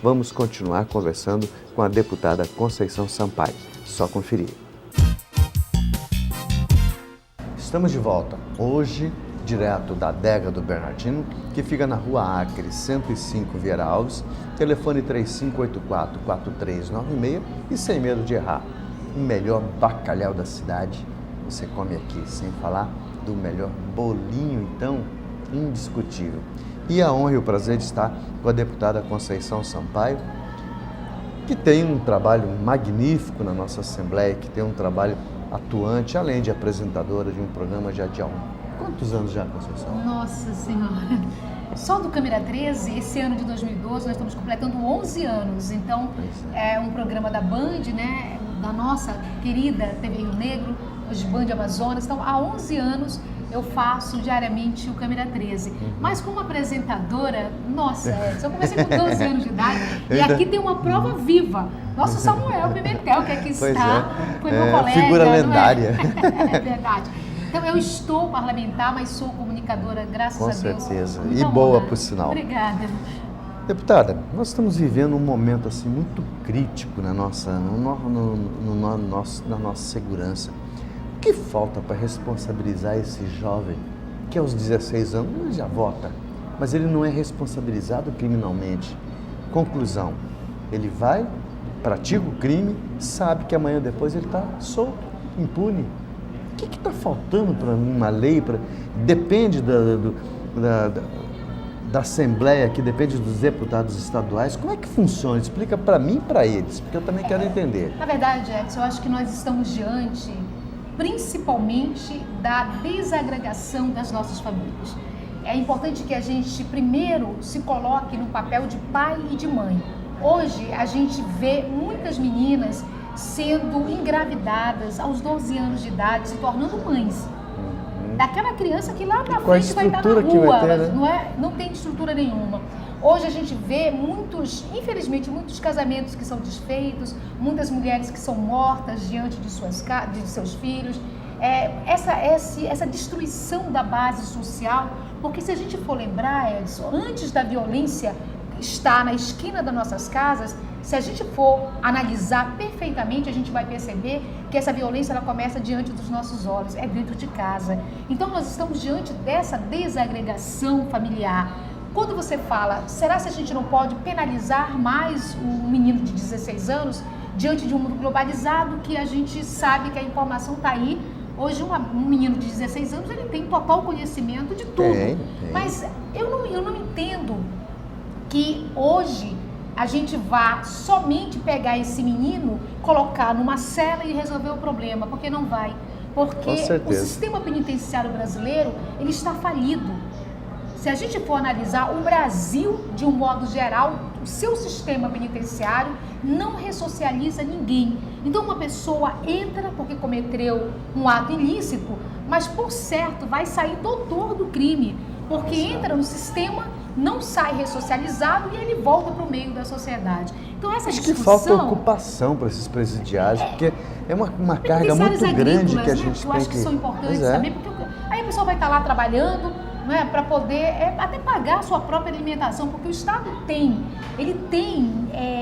vamos continuar conversando com a deputada Conceição Sampaio. Só conferir. Estamos de volta, hoje, direto da adega do Bernardino, que fica na Rua Acre, 105 Vieira Alves, telefone 3584-4396 e sem medo de errar. O melhor bacalhau da cidade, você come aqui, sem falar do melhor bolinho, então, indiscutível. E a honra e o prazer de estar com a deputada Conceição Sampaio, que tem um trabalho magnífico na nossa Assembleia, que tem um trabalho atuante, além de apresentadora de um programa já de há quantos anos já, Conceição? Nossa Senhora! Só do Câmera 13, esse ano de 2012, nós estamos completando 11 anos. Então, é um programa da Band, né? Da nossa querida TV Rio Negro, hoje Band Amazonas. Então, há 11 anos eu faço diariamente o Câmera 13. Mas como apresentadora, nossa, eu comecei com 12 anos de idade e aqui tem uma prova viva. Nosso Samuel Pimentel, que aqui está, foi meu colega. Figura lendária. É verdade. Então, eu estou parlamentar, mas sou comunicadora, graças a Deus. Com certeza. E boa, por sinal. Obrigada. Deputada, nós estamos vivendo um momento assim, muito crítico na nossa segurança. O que falta para responsabilizar esse jovem que aos 16 anos ele já vota, mas ele não é responsabilizado criminalmente? Conclusão, ele vai, pratica o crime, sabe que amanhã depois ele está solto, impune. O que está faltando para uma lei? Depende da Assembleia, que depende dos deputados estaduais. Como é que funciona? Explica para mim e para eles, porque eu também quero entender. Na verdade, Edson, eu acho que nós estamos diante, principalmente, da desagregação das nossas famílias. É importante que a gente, primeiro, se coloque no papel de pai e de mãe. Hoje, a gente vê muitas meninas sendo engravidadas aos 12 anos de idade, se tornando mães. Daquela criança que lá na frente vai estar na rua, né? Não tem estrutura nenhuma. Hoje a gente vê infelizmente, muitos casamentos que são desfeitos, muitas mulheres que são mortas diante de seus filhos. Essa destruição da base social, porque se a gente for lembrar, Edson, antes da violência estar na esquina das nossas casas, se a gente for analisar perfeitamente, a gente vai perceber que essa violência ela começa diante dos nossos olhos, é dentro de casa. Então nós estamos diante dessa desagregação familiar. Quando você fala, será que a gente não pode penalizar mais um menino de 16 anos diante de um mundo globalizado que a gente sabe que a informação está aí? Hoje um menino de 16 anos ele tem total conhecimento de tudo. Tem. Mas eu não entendo que hoje a gente vá somente pegar esse menino, colocar numa cela e resolver o problema, porque não vai. Porque o sistema penitenciário brasileiro, ele está falido. Se a gente for analisar o Brasil, de um modo geral, o seu sistema penitenciário não ressocializa ninguém. Então uma pessoa entra porque cometeu um ato ilícito, mas por certo vai sair doutor do crime, porque entra no sistema, não sai ressocializado e ele volta para o meio da sociedade. Então essa discussão... Acho que falta ocupação para esses presidiários, porque é uma carga muito grande que a gente tem que... Eu acho que são importantes também, porque aí a pessoa vai estar lá trabalhando, né, para poder até pagar a sua própria alimentação, porque o Estado tem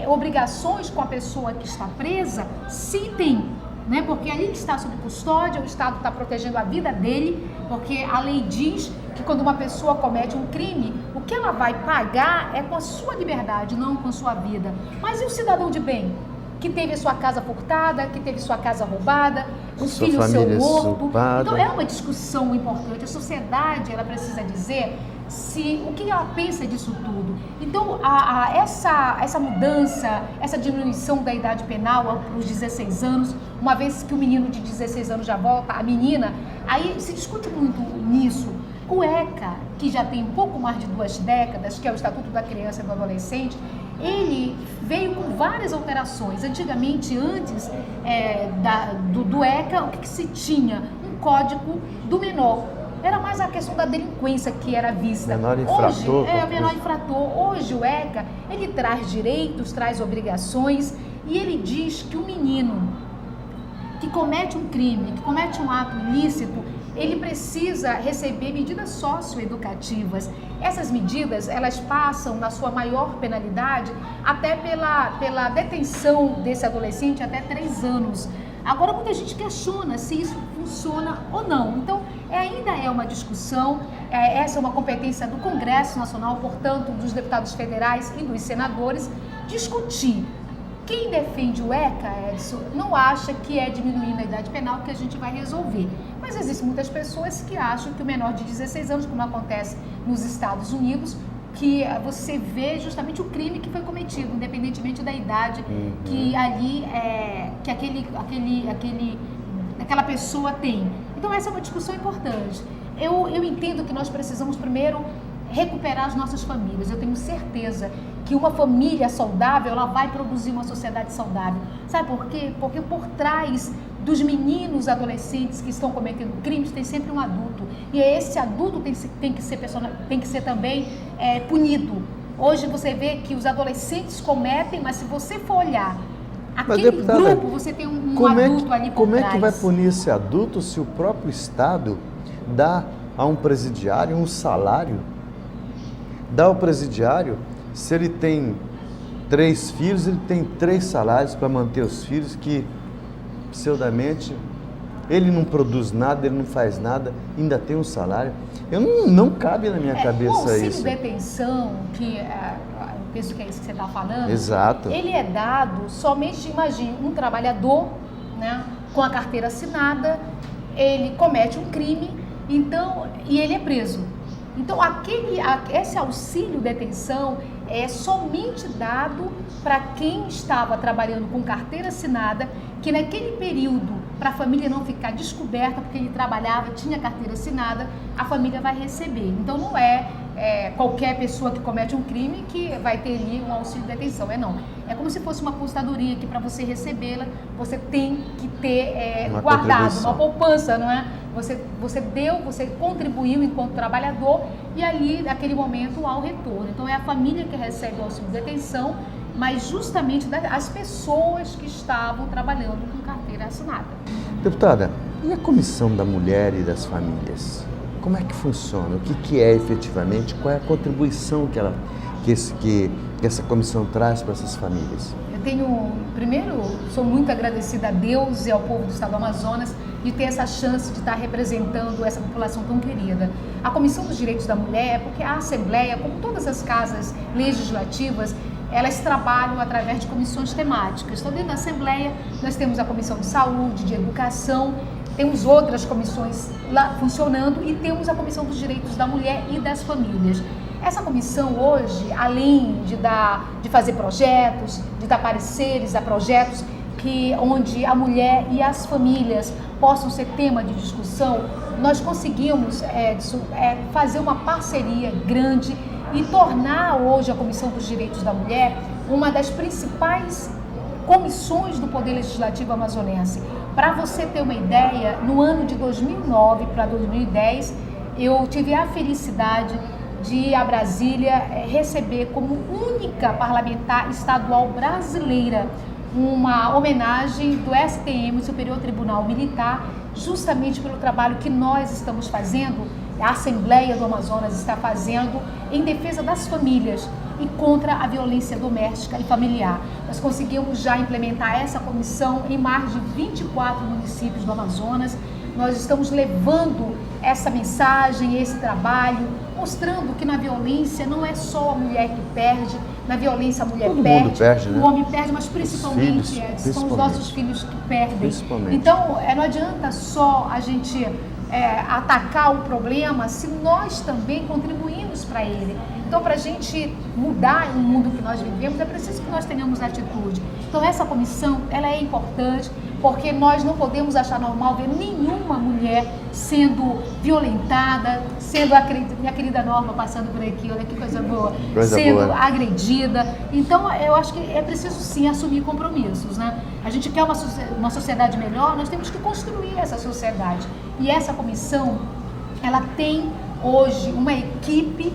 obrigações com a pessoa que está presa, sim tem. Né? Porque ali ele está sob custódia, o Estado está protegendo a vida dele, porque a lei diz que quando uma pessoa comete um crime, o que ela vai pagar é com a sua liberdade, não com a sua vida. Mas e o cidadão de bem? Que teve a sua casa furtada, que teve sua casa roubada, o filho seu morto. Então é uma discussão importante. A sociedade ela precisa dizer o que ela pensa disso tudo. Então essa mudança, essa diminuição da idade penal para os 16 anos, uma vez que o menino de 16 anos já volta, a menina, aí se discute muito nisso. O ECA, que já tem um pouco mais de 2 décadas, que é o Estatuto da Criança e do Adolescente, ele veio com várias alterações. Antigamente, antes do ECA, o que se tinha? Um código do menor. Era mais a questão da delinquência que era vista. Menor infrator. Hoje, o menor infrator. Hoje o ECA, ele traz direitos, traz obrigações e ele diz que o menino que comete um crime, que comete um ato ilícito, ele precisa receber medidas socioeducativas. Essas medidas, elas passam, na sua maior penalidade, até pela detenção desse adolescente até 3 anos. Agora, muita gente questiona se isso funciona ou não. Então, ainda é uma discussão, essa é uma competência do Congresso Nacional, portanto, dos deputados federais e dos senadores, discutir. Quem defende o ECA, Edson, não acha que é diminuindo a idade penal que a gente vai resolver. Mas existem muitas pessoas que acham que o menor de 16 anos, como acontece nos Estados Unidos, que você vê justamente o crime que foi cometido, independentemente da idade que ali que aquela pessoa tem. Então essa é uma discussão importante. Eu entendo que nós precisamos primeiro recuperar as nossas famílias. Eu tenho certeza que uma família saudável, ela vai produzir uma sociedade saudável. Sabe por quê? Porque por trás dos meninos adolescentes que estão cometendo crimes tem sempre um adulto. E esse adulto tem que ser também punido. Hoje você vê que os adolescentes cometem, mas se você for olhar aquele grupo, você tem um adulto ali por trás. Como é que vai punir esse adulto se o próprio Estado dá a um presidiário um salário? Dá ao presidiário, se ele tem 3 filhos, ele tem 3 salários para manter os filhos, que pseudamente ele não produz nada, ele não faz nada, ainda tem um salário. Não cabe na minha cabeça isso. O auxílio detenção, que eu penso que é isso que você está falando. Exato. Ele é dado somente, imagine, um trabalhador, né, com a carteira assinada, ele comete um crime, então, e ele é preso. Então, esse auxílio detenção é somente dado para quem estava trabalhando com carteira assinada, que naquele período, para a família não ficar descoberta, porque ele trabalhava, tinha carteira assinada, a família vai receber. Então, não é qualquer pessoa que comete um crime que vai ter ali um auxílio detenção, não. É como se fosse uma apostadoria que para você recebê-la, você tem que ter guardado, uma poupança, não é? Você contribuiu enquanto trabalhador e ali, naquele momento, há o retorno. Então, é a família que recebe o auxílio detenção, mas justamente as pessoas que estavam trabalhando com carteira assinada. Deputada, e a Comissão da Mulher e das Famílias? Como é que funciona? O que é efetivamente? Qual é a contribuição que essa comissão traz para essas famílias? Primeiro, sou muito agradecida a Deus e ao povo do estado do Amazonas de ter essa chance de estar representando essa população tão querida. A Comissão dos Direitos da Mulher, porque a Assembleia, como todas as casas legislativas, elas trabalham através de comissões temáticas. Então, dentro da Assembleia, nós temos a Comissão de Saúde, de Educação, temos outras comissões lá funcionando e temos a Comissão dos Direitos da Mulher e das Famílias. Essa comissão hoje, além de fazer projetos, de dar pareceres a projetos onde a mulher e as famílias possam ser tema de discussão, nós conseguimos fazer uma parceria grande e tornar hoje a Comissão dos Direitos da Mulher uma das principais comissões do Poder Legislativo amazonense. Para você ter uma ideia, no ano de 2009 para 2010, eu tive a felicidade de ir a Brasília receber como única parlamentar estadual brasileira uma homenagem do STM, Superior Tribunal Militar, justamente pelo trabalho que nós estamos fazendo, a Assembleia do Amazonas está fazendo em defesa das famílias e contra a violência doméstica e familiar. Nós conseguimos já implementar essa comissão em mais de 24 municípios do Amazonas. Nós estamos levando essa mensagem, esse trabalho, mostrando que na violência não é só a mulher que perde, na violência a mulher perde, né? O homem perde, mas principalmente são os nossos filhos que perdem. Então, não adianta só a gente atacar o problema se nós também contribuímos para ele. Então, para a gente mudar o mundo que nós vivemos, é preciso que nós tenhamos atitude. Então, essa comissão, ela é importante, porque nós não podemos achar normal ver nenhuma mulher sendo violentada, minha querida Norma passando por aqui, olha que coisa boa, sendo agredida. Então, eu acho que é preciso sim assumir compromissos, né? A gente quer uma sociedade melhor, nós temos que construir essa sociedade. E essa comissão, ela tem hoje uma equipe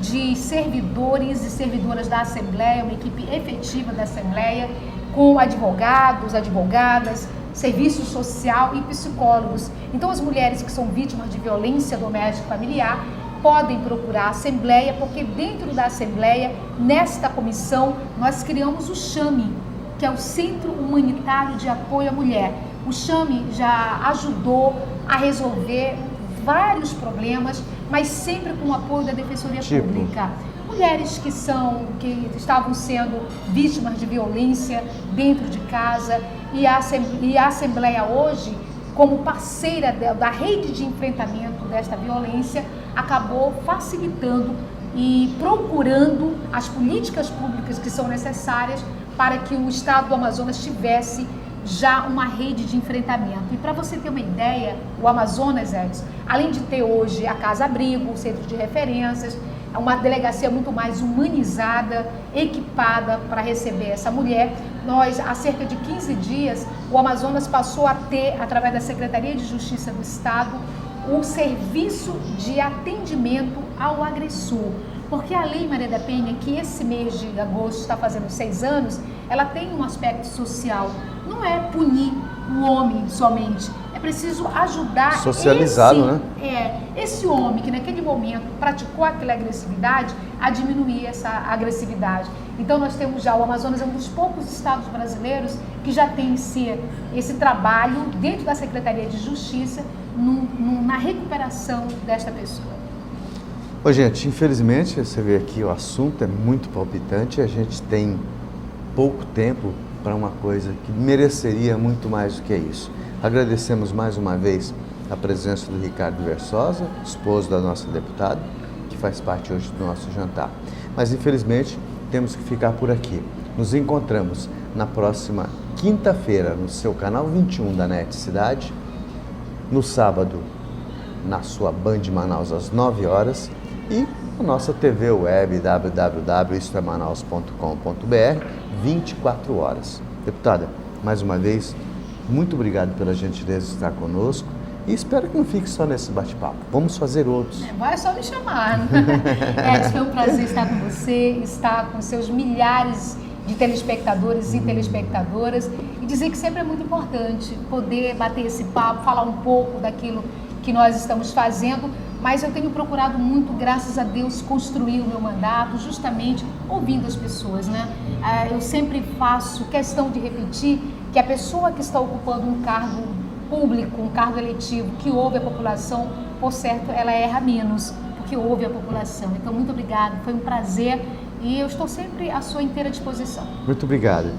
de servidores e servidoras da Assembleia, uma equipe efetiva da Assembleia, com advogados, advogadas, serviço social e psicólogos. Então, as mulheres que são vítimas de violência doméstica e familiar podem procurar a Assembleia, porque dentro da Assembleia, nesta comissão, nós criamos o CHAME, que é o Centro Humanitário de Apoio à Mulher. O CHAME já ajudou a resolver vários problemas, mas sempre com o apoio da Defensoria Pública. Mulheres que estavam sendo vítimas de violência dentro de casa, e a Assembleia hoje, como parceira da rede de enfrentamento desta violência, acabou facilitando e procurando as políticas públicas que são necessárias para que o estado do Amazonas tivesse já uma rede de enfrentamento. E para você ter uma ideia, o Amazonas, Edson, além de ter hoje a Casa-Abrigo, o centro de referências, é uma delegacia muito mais humanizada, equipada para receber essa mulher. Nós, há cerca de 15 dias, o Amazonas passou a ter, através da Secretaria de Justiça do Estado, o serviço de atendimento ao agressor. Porque a Lei Maria da Penha, que esse mês de agosto está fazendo 6 anos, ela tem um aspecto social. Não é punir o homem somente, é preciso ajudar socializado, esse homem que naquele momento praticou aquela agressividade a diminuir essa agressividade. Então nós temos já, o Amazonas é um dos poucos estados brasileiros que já tem esse trabalho dentro da Secretaria de Justiça na recuperação desta pessoa. Ô, gente, infelizmente, você vê aqui, o assunto é muito palpitante, a gente tem pouco tempo para uma coisa que mereceria muito mais do que isso. Agradecemos mais uma vez a presença do Ricardo Versosa, esposo da nossa deputada, que faz parte hoje do nosso jantar. Mas, infelizmente, temos que ficar por aqui. Nos encontramos na próxima quinta-feira no seu canal 21 da NET Cidade, no sábado na sua Band Manaus às 9 horas e na nossa TV web www.istoemanaus.com.br 24 horas. Deputada, mais uma vez, muito obrigado pela gentileza de estar conosco e espero que não fique só nesse bate-papo. Vamos fazer outros. Vai só me chamar. Foi um prazer estar com você, estar com seus milhares de telespectadores e telespectadoras e dizer que sempre é muito importante poder bater esse papo, falar um pouco daquilo que nós estamos fazendo, mas eu tenho procurado muito, graças a Deus, construir o meu mandato justamente ouvindo as pessoas, né? Eu sempre faço questão de repetir que a pessoa que está ocupando um cargo público, um cargo eletivo, que ouve a população, por certo, ela erra menos, porque ouve a população. Então, muito obrigada, foi um prazer e eu estou sempre à sua inteira disposição. Muito obrigado.